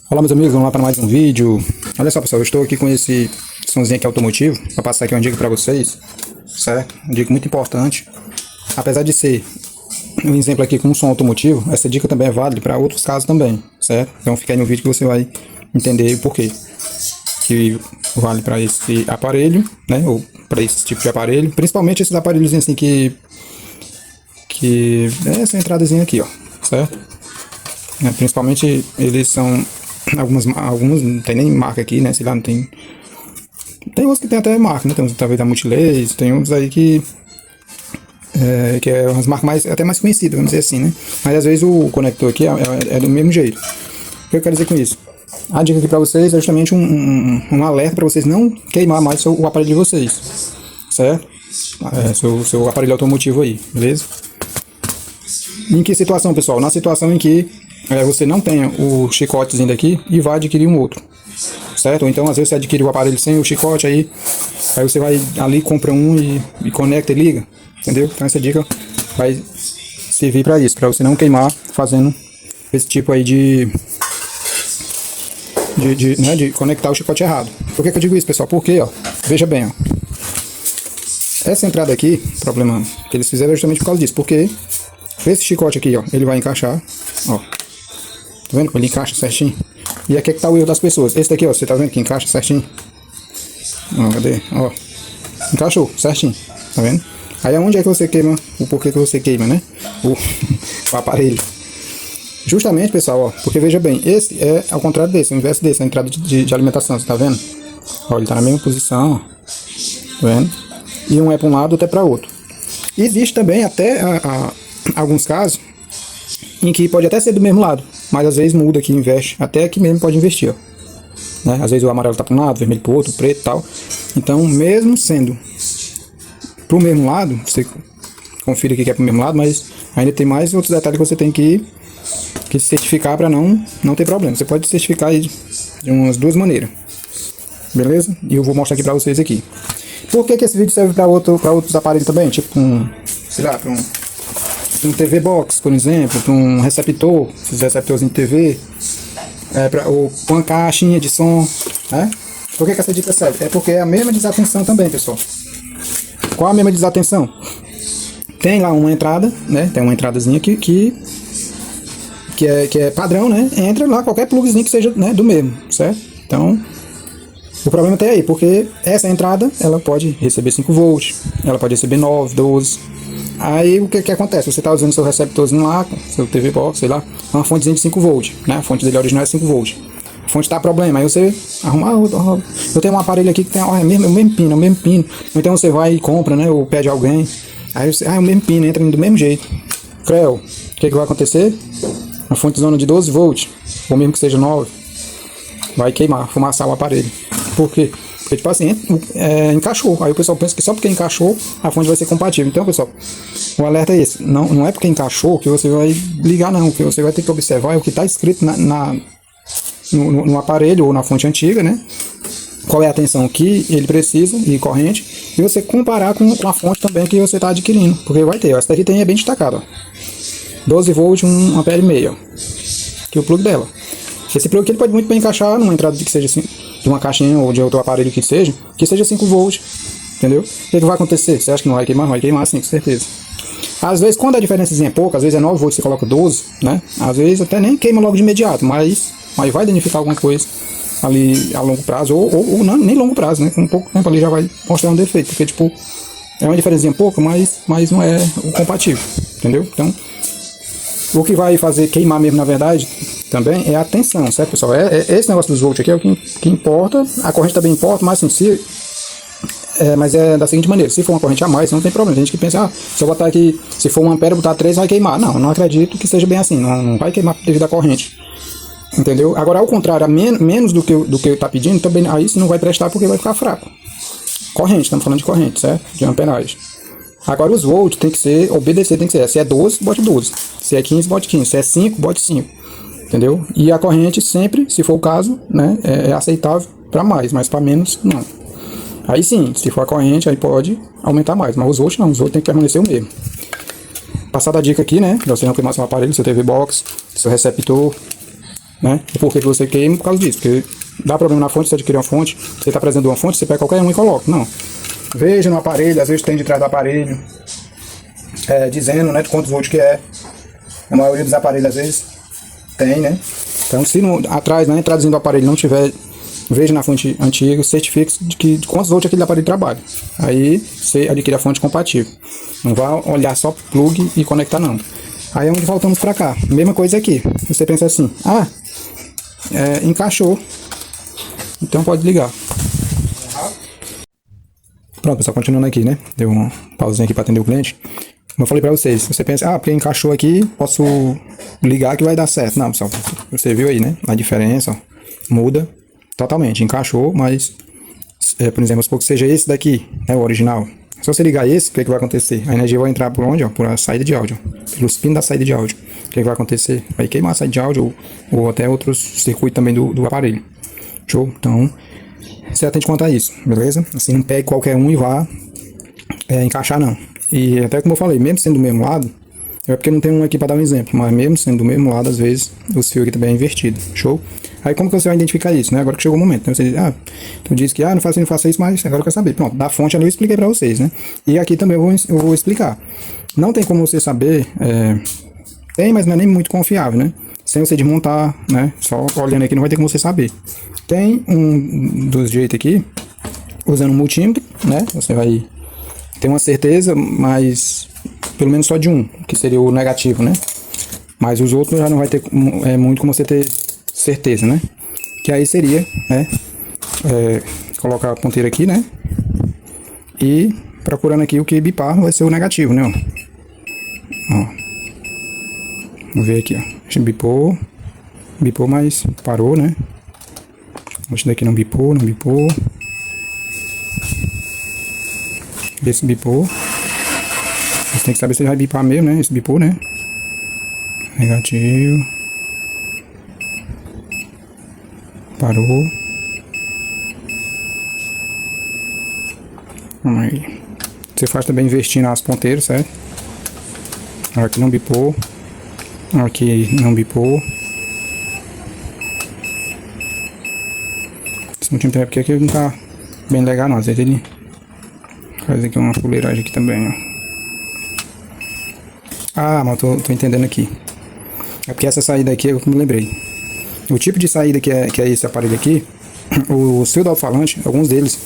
Olá meus amigos, vamos lá para mais um vídeo. Olha só pessoal, eu estou aqui com esse somzinho aqui automotivo para passar aqui uma dica para vocês, certo? Uma dica muito importante. Apesar de ser um exemplo aqui com um som automotivo, essa dica também é válida para outros casos também, certo? Então fica aí no vídeo que você vai entender o porquê que vale para esse aparelho, né? Ou para esse tipo de aparelho, principalmente esses aparelhos assim que é essa entradazinha aqui, ó, certo? Principalmente eles são alguns não tem nem marca aqui, né? Sei lá, não tem. Tem uns que tem até marca, né? Tem uns talvez da Multilaser, tem uns aí que é umas marcas até mais conhecidas, vamos dizer assim, né? Mas às vezes o conector aqui é do mesmo jeito. O que eu quero dizer com isso? A dica aqui para vocês é justamente um alerta para vocês não queimar mais o aparelho de vocês, certo? Seu aparelho automotivo aí, beleza? Em que situação, pessoal? Na situação em que você não tenha o chicotezinho daqui e vai adquirir um outro, certo? Ou então às vezes você adquire o aparelho sem o chicote, aí você vai ali, compra um e conecta e liga, entendeu? Então essa dica vai servir para isso, para você não queimar fazendo esse tipo aí de conectar o chicote errado. Por que eu digo isso, pessoal? Porque, ó, veja bem, ó, essa entrada aqui, o problema que eles fizeram é justamente por causa disso, porque esse chicote aqui, ó, ele vai encaixar, ó, tá vendo? Ele encaixa certinho. E aqui é que tá o erro das pessoas. Esse daqui, ó, você tá vendo que encaixa certinho? Ó, cadê? Ó, encaixou certinho, tá vendo? Aí aonde é que você queima, o porquê que você queima, né? O aparelho. Justamente, pessoal, ó, porque veja bem, esse é ao contrário desse, o inverso desse, a entrada de alimentação, você tá vendo? Ó, ele tá na mesma posição, ó, tá vendo? E um é para um lado, outro é para outro. Existe também até alguns casos em que pode até ser do mesmo lado, mas às vezes muda aqui, investe, até aqui mesmo pode investir, ó, né? Às vezes o amarelo tá para um lado, o vermelho para o outro, o preto e tal. Então, mesmo sendo pro mesmo lado, você confira aqui que é pro mesmo lado, mas ainda tem mais outros detalhes que você tem que se certificar para não ter problema. Você pode certificar aí de umas duas maneiras, beleza? E eu vou mostrar aqui para vocês aqui. Por que esse vídeo serve para outros aparelhos também, tipo sei lá, para um TV Box, por exemplo, para um receptor, esses receptorzinhos de TV, ou uma caixinha de som, né? Por que essa dica serve? É porque é a mesma desatenção também, pessoal. Qual a mesma desatenção? Tem lá uma entrada, né? Tem uma entradazinha que é padrão, né? Entra lá qualquer plugzinho que seja, né, do mesmo, certo? Então, o problema tá aí, porque essa entrada, ela pode receber 5 volts, ela pode receber 9, 12. Aí o que acontece? Você está usando seu receptorzinho lá, seu TV Box, sei lá, uma fontezinha de 5 volts, né? A fonte dele original é 5 volts. A fonte está problema, aí você arruma, eu tenho um aparelho aqui que tem o mesmo pino. Então você vai e compra, né? Ou pede alguém, aí você, o mesmo pino, entra do mesmo jeito. Creu, o que vai acontecer? Uma fonte zona de 12 volts, ou mesmo que seja 9, vai queimar, fumaçar o aparelho. Por quê? Porque, tipo assim, encaixou. Aí o pessoal pensa que só porque encaixou, a fonte vai ser compatível. Então, pessoal, o alerta é esse. Não é porque encaixou que você vai ligar, não. O que você vai ter que observar é o que está escrito no aparelho ou na fonte antiga, né? Qual é a tensão que ele precisa e corrente. E você comparar com a fonte também que você está adquirindo. Porque vai ter. Essa daqui tem, é bem destacado, ó. 12 volts, 1,5 ampere, ó. Que é o plug dela. Esse plug aqui ele pode muito bem encaixar numa entrada que seja assim, de uma caixinha ou de outro aparelho que seja 5 volts, entendeu? O que vai acontecer? Você acha que não vai queimar? Vai queimar sim, com certeza. Às vezes, quando a diferença é pouca, às vezes é 9 volts, você coloca 12, né? Às vezes até nem queima logo de imediato, mas vai danificar alguma coisa ali a longo prazo, ou não, nem longo prazo, né? Com um pouco tempo ali já vai mostrar um defeito, porque tipo, é uma diferença pouca, mas não é o compatível, entendeu? Então, o que vai fazer queimar mesmo, na verdade, também é a tensão, certo, pessoal? Esse negócio dos volts aqui é o que importa. A corrente também importa, mas assim, mas é da seguinte maneira: se for uma corrente a mais, não tem problema. Tem gente que pensa, se eu botar aqui, se for 1 ampere, botar 3, vai queimar. Não acredito que seja bem assim. Não vai queimar devido à corrente, entendeu? Agora, ao contrário, menos do que está pedindo, também aí sim não vai prestar porque vai ficar fraco. Corrente, estamos falando de corrente, certo? De amperagem. Agora os volts tem que ser, obedecer tem que ser, se é 12, bote 12, se é 15, bote 15, se é 5, bote 5, entendeu? E a corrente sempre, se for o caso, né, é aceitável para mais, mas para menos não. Aí sim, se for a corrente, aí pode aumentar mais, mas os volts não, os volts tem que permanecer o mesmo. Passada a dica aqui, né, pra você não queimar seu aparelho, seu TV Box, seu receptor, né? Por que você queima? Por causa disso, porque dá problema na fonte, você adquirir uma fonte, você está precisando de uma fonte, você pega qualquer um e coloca. Não. Veja no aparelho, às vezes tem de trás do aparelho, dizendo, né, de quantos volts que é. A maioria dos aparelhos, às vezes, tem, né? Então, se atrás, na entradazinha do aparelho não tiver, veja na fonte antiga, certifique de quantos volts aquele aparelho trabalha. Aí, você adquire a fonte compatível. Não vá olhar só plug e conectar, não. Aí é onde voltamos para cá. Mesma coisa aqui. Você pensa assim, encaixou. Então pode ligar. Pronto, pessoal, continuando aqui, né? Deu uma pausinha aqui para atender o cliente. Como eu falei para vocês, você pensa, porque encaixou aqui, posso ligar que vai dar certo. Não, pessoal, você viu aí, né? A diferença, ó, muda totalmente. Encaixou, mas, por exemplo, se seja esse daqui, né, o original. Se você ligar esse, o que vai acontecer? A energia vai entrar por onde? Ó, por a saída de áudio, pelos pinos da saída de áudio. O que vai acontecer? Vai queimar a saída de áudio ou até outros circuitos também do aparelho. Show? Então, você atende quanto a isso, beleza? Assim, não pegue qualquer um e vá encaixar, não. E até como eu falei, mesmo sendo do mesmo lado, porque não tem um aqui para dar um exemplo, mas mesmo sendo do mesmo lado, às vezes, o fio aqui também é invertido. Show? Aí como que você vai identificar isso, né? Agora que chegou o momento, né? Você diz, tu disse que, não faça isso, mas agora eu quero saber. Pronto, da fonte ali eu expliquei para vocês, né? E aqui também eu vou explicar. Não tem como você saber, tem, mas não é nem muito confiável, né? Sem você desmontar, né? Só olhando aqui não vai ter como você saber. Tem um dos jeitos aqui, usando um multímetro, né? Você vai ter uma certeza, mas pelo menos só de um, que seria o negativo, né? Mas os outros já não vai ter muito como você ter certeza, né? Que aí seria, né? Colocar a ponteira aqui, né? E procurando aqui o que bipar vai ser o negativo, né? Ó. Vamos ver aqui, ó. Deixa eu bipou, mas parou, né? Este daqui não bipou. Esse bipou. Você tem que saber se ele vai bipar mesmo, né? Esse bipou, né? Negativo. Parou. Vamos aí. Você faz também investindo as ponteiras, certo? Aqui não bipou. Aqui não bipou. Esse multímetro é porque aqui não tá bem legal, não. Às vezes ele faz aqui uma fuleiragem aqui também, ó. Mas tô entendendo aqui. É porque essa saída aqui é o que eu me lembrei. O tipo de saída que é esse aparelho aqui, o seu do alto-falante, alguns deles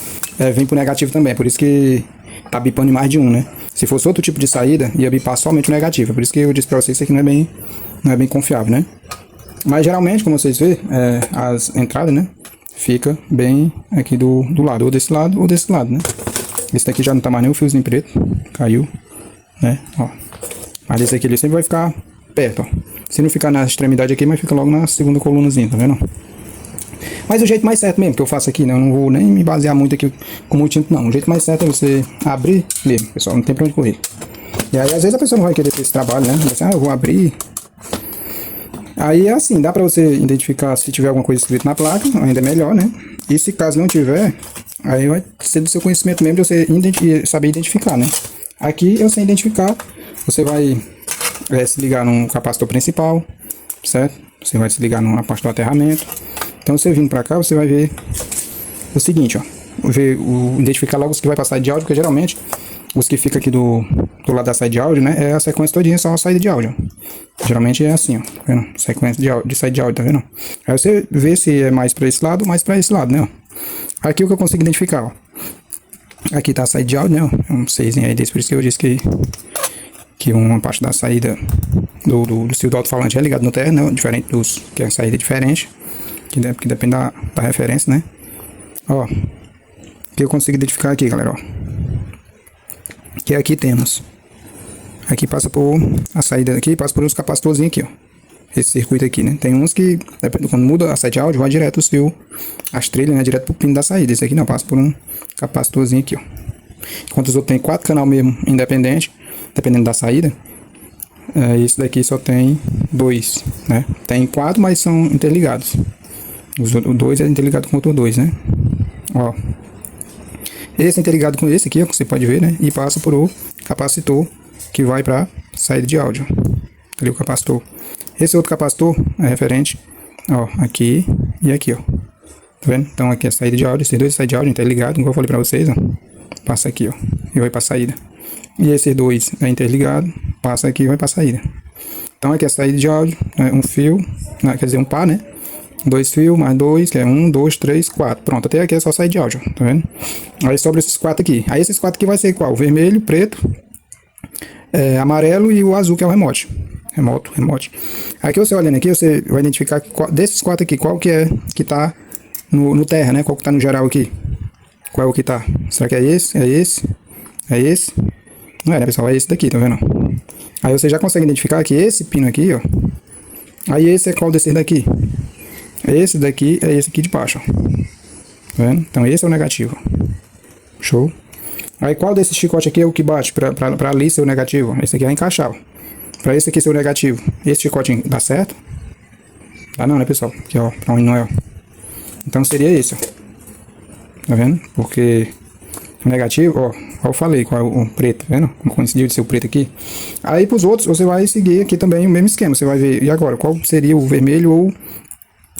vem pro negativo também. Por isso que tá bipando em mais de um, né? Se fosse outro tipo de saída, ia bipar somente o negativo. Por isso que eu disse pra vocês que isso aqui não é bem confiável, né? Mas geralmente, como vocês vê, as entradas, né? Fica bem aqui do lado, ou desse lado, né? Esse daqui já não tá mais nem o fiozinho preto, caiu, né? Ó. Mas esse aqui ele sempre vai ficar perto, ó. Se não ficar na extremidade aqui, mas fica logo na segunda colunazinha, tá vendo? Mas o jeito mais certo mesmo que eu faço aqui, né? Eu não vou nem me basear muito aqui com multímetro, não. O jeito mais certo é você abrir mesmo, pessoal, não tem pra onde correr. E aí, às vezes a pessoa não vai querer ter esse trabalho, né? Assim, eu vou abrir. Aí é assim, dá pra você identificar se tiver alguma coisa escrita na placa, ainda é melhor, né? E se caso não tiver, aí vai ser do seu conhecimento mesmo de você saber identificar, né? Aqui eu sei identificar, você vai se ligar no capacitor principal, certo? Você vai se ligar na parte do aterramento. Então você vindo pra cá, você vai ver o seguinte, ó. Identificar logo os que vai passar de áudio, porque geralmente os que ficam aqui do lado da saída de áudio, né? É a sequência todinha, só a saída de áudio. Geralmente é assim, ó. Tá vendo? Sequência de saída de áudio, tá vendo? Aí você vê se é mais pra esse lado ou mais pra esse lado, né? Aqui o que eu consigo identificar, ó. Aqui tá a saída de áudio, né? É um 6 aí desse, por isso que eu disse que uma parte da saída do fio do alto-falante é ligado no terno, né? Diferente dos que é a saída diferente, que depende da referência, né? Ó, que eu consigo identificar aqui, galera, ó. Que aqui temos, aqui passa por a saída aqui, passa por uns capacitorzinhos aqui, ó. Esse circuito aqui, né? Tem uns que, quando muda a saída de áudio, vai direto o fio, as trilhas, né? Direto pro pino da saída. Esse aqui não, passa por um capacitorzinho aqui, ó. Enquanto os outros tem 4 canal mesmo, independente, dependendo da saída. Esse daqui só tem 2, né? Tem 4, mas são interligados. O 2 é interligado com o outro 2, né? Ó. Esse é interligado com esse aqui, ó, você pode ver, né? E passa por o capacitor que vai para saída de áudio. Ali o capacitor. Esse outro capacitor é referente Ó, aqui e aqui, ó. Tá vendo? Então aqui é a saída de áudio, esses dois saídas de áudio, interligados, como eu falei pra vocês, ó. Passa aqui, ó, e vai pra saída. E esses dois é interligado, passa aqui e vai pra saída. Então aqui é a saída de áudio, né? Um fio, né? Quer dizer, um par, né? 2 fios, mais 2, que é 1, 2, 3, 4. Pronto, até aqui é só saída de áudio, tá vendo? Aí sobra esses 4 aqui. Aí esses 4 aqui vai ser qual? O vermelho, preto, amarelo e o azul, que é o remote. Remote. Aqui você olhando aqui, você vai identificar desses 4 aqui, qual que é que tá no terra, né? Qual que tá no geral aqui? Qual é o que tá? Será que é esse? É esse? É esse? Não é, né, pessoal? É esse daqui, tá vendo? Aí você já consegue identificar que esse pino aqui, ó. Aí esse é qual desses daqui? Esse daqui é esse aqui de baixo, ó. Tá vendo? Então esse é o negativo. Show? Aí qual desses chicotes aqui é o que bate pra ali ser o negativo? Esse aqui vai encaixar, ó. Pra esse aqui ser o negativo. Esse chicote dá certo? Dá não, né, pessoal? Aqui, ó, pra onde não é, ó. Então seria esse, ó. Tá vendo? Porque o negativo, ó, eu falei qual é o preto, tá vendo? Como coincidiu de ser o preto aqui. Aí pros outros, você vai seguir aqui também o mesmo esquema. Você vai ver, e agora, qual seria o vermelho ou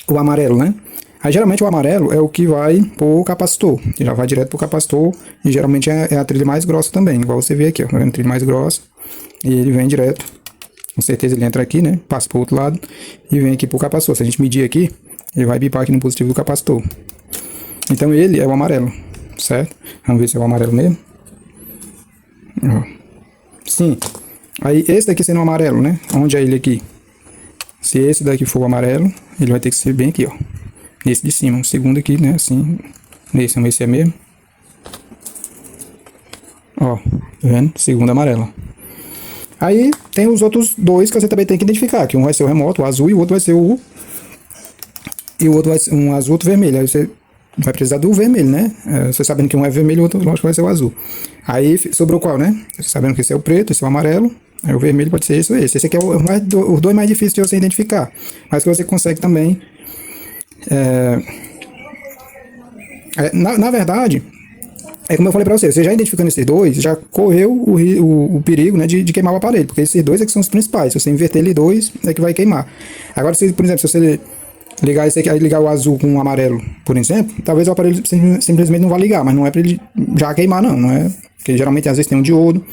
o amarelo, né? Aí geralmente o amarelo é o que vai pro capacitor. Já vai direto pro capacitor. E geralmente é a trilha mais grossa também. Igual você vê aqui, ó. Tá vendo? A trilha mais grossa. E ele vem direto. Com certeza ele entra aqui, né? Passa pro outro lado. E vem aqui pro capacitor. Se a gente medir aqui, ele vai bipar aqui no positivo do capacitor. Então ele é o amarelo. Certo? Vamos ver se é o amarelo mesmo. Ó. Sim. Aí esse daqui sendo o amarelo, né? Onde é ele aqui? Se esse daqui for o amarelo, ele vai ter que ser bem aqui, ó. Nesse de cima. O segundo aqui, né? Assim. Nesse, vamos ver se é mesmo. Ó. Tá vendo? Segundo amarelo. Aí tem os outros dois que você também tem que identificar. Que um vai ser o remoto, o azul, e o outro vai ser o... E o outro vai ser um azul, outro vermelho. Aí você vai precisar do vermelho, né? Você sabendo que um é vermelho, o outro, lógico, vai ser o azul. Aí sobrou qual, né? Você sabendo que esse é o preto, esse é o amarelo. Aí o vermelho pode ser esse ou esse. Esse aqui é os dois mais difíceis de você identificar. Mas que você consegue também... Na verdade, é como eu falei pra você já identificando esses dois, já correu o perigo, né, de queimar o aparelho. Porque esses dois é que são os principais. Se você inverter ele dois, é que vai queimar. Agora, por exemplo, se você ligar esse aqui, aí ligar o azul com o amarelo, por exemplo, talvez o aparelho simplesmente não vá ligar. Mas não é pra ele já queimar, não é? Porque geralmente às vezes tem um diodo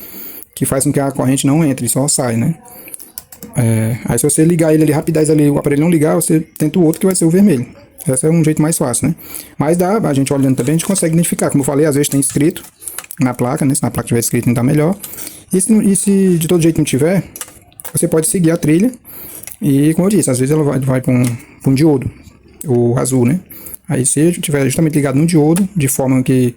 que faz com que a corrente não entre, só sai, né? Aí se você ligar ele ali rapidez ali, o aparelho não ligar, você tenta o outro que vai ser o vermelho. Esse é um jeito mais fácil, né? Mas dá, a gente olhando também, a gente consegue identificar. Como eu falei, às vezes tem escrito na placa, né? Se na placa tiver escrito, não dá melhor. E se de todo jeito não tiver, você pode seguir a trilha. E como eu disse, às vezes ela vai para um diodo, o azul, né? Aí se tiver justamente ligado no diodo, de forma que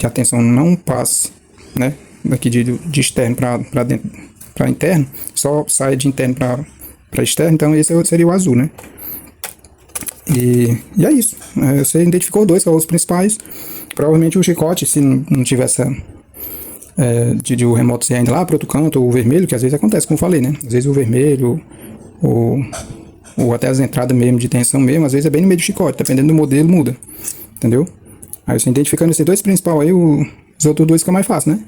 a tensão não passe, né? Daqui de externo para dentro, para interno, só sai de interno para externo, então esse seria o azul, né? E é isso. Você identificou dois, que são os principais. Provavelmente o chicote, se não tivesse de o remoto ser ainda lá para outro canto, ou o vermelho, que às vezes acontece, como eu falei, né? Às vezes o vermelho, ou até as entradas mesmo de tensão mesmo, às vezes é bem no meio do chicote, dependendo do modelo muda. Entendeu? Aí você identificando esses dois principais aí, os outros dois fica mais fácil, né?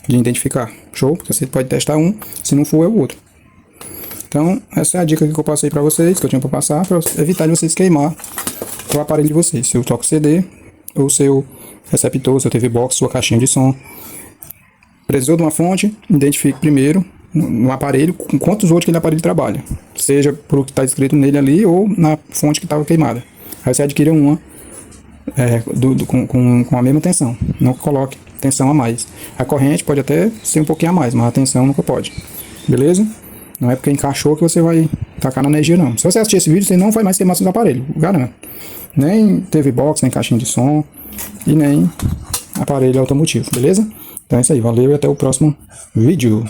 De identificar. Show? Porque você pode testar um, se não for é o outro. Então, essa é a dica que eu passei pra vocês, que eu tinha pra passar, pra evitar de vocês queimar o aparelho de vocês. Seu toque CD, ou seu receptor, seu TV Box, sua caixinha de som. Precisou de uma fonte, identifique primeiro no aparelho com quantos volts aquele aparelho trabalha. Seja por o que está escrito nele ali, ou na fonte que estava queimada. Aí você adquire uma com a mesma tensão. Não coloque tensão a mais. A corrente pode até ser um pouquinho a mais, mas a tensão nunca pode. Beleza? Não é porque encaixou que você vai tacar na energia, não. Se você assistir esse vídeo, você não vai mais queimar seus aparelhos. Garanto. Nem TV Box, nem caixinha de som e nem aparelho automotivo. Beleza? Então é isso aí. Valeu e até o próximo vídeo.